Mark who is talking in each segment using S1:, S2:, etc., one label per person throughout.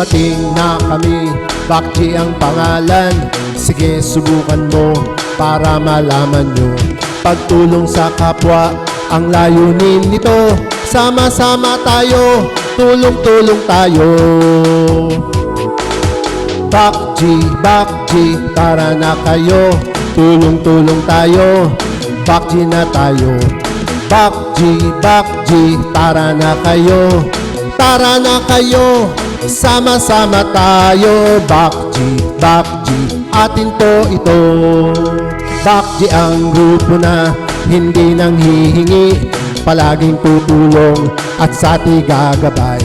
S1: dumating na kami. Bakji ang pangalan, sige subukan mo para malaman nyo. Pagtulong sa kapwa, ang layunin nito. Sama-sama tayo, tulong-tulong tayo. Bakji, tara na kayo, tulong-tulong tayo. Bakji na tayo. Bakji, tara na kayo. Tara na kayo, sama-sama tayo. Bakji, atin po ito. Bakji ang grupo na hindi nang hihingi, palaging tutulong at sa ating gagabay.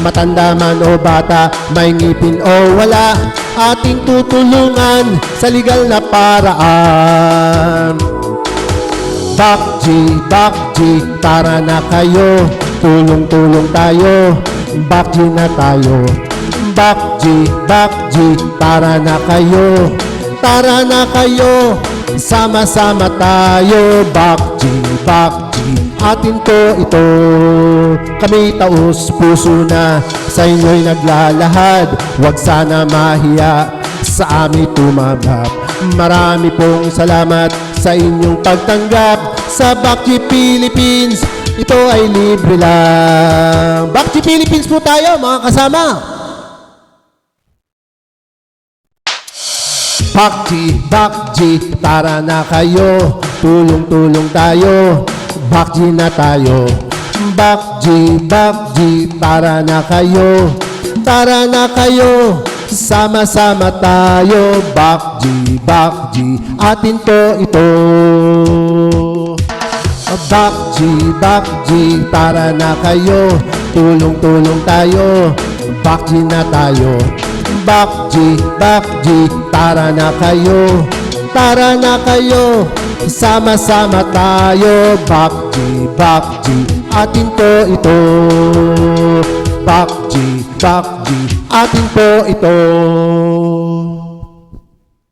S1: Matanda man o bata, may ngipin o wala, ating tutulungan sa legal na paraan. Bakji, tara na kayo, tulong-tulong tayo. Bakji na tayo. Bakji, tara na kayo. Tara na kayo, sama-sama tayo. Bakji, atin po ito. Kami taos puso na sa inyo'y naglalahad. Huwag sana mahiya sa amin tumabap. Marami pong salamat sa inyong pagtanggap sa Bakji Philippines. Ito ay libre lang. Bakji Philippines po tayo mga kasama. Bakji, tara na kayo, tulong-tulong tayo. Bakji na tayo. Bakji, tara na kayo. Tara na kayo, sama-sama tayo. Bakji, atin po ito. Bakji, tara na kayo, tulong-tulong tayo. Bakji na tayo. Bakji, tara na kayo. Tara na kayo, sama-sama tayo. Bakji, atin po ito. Bakji, atin po ito.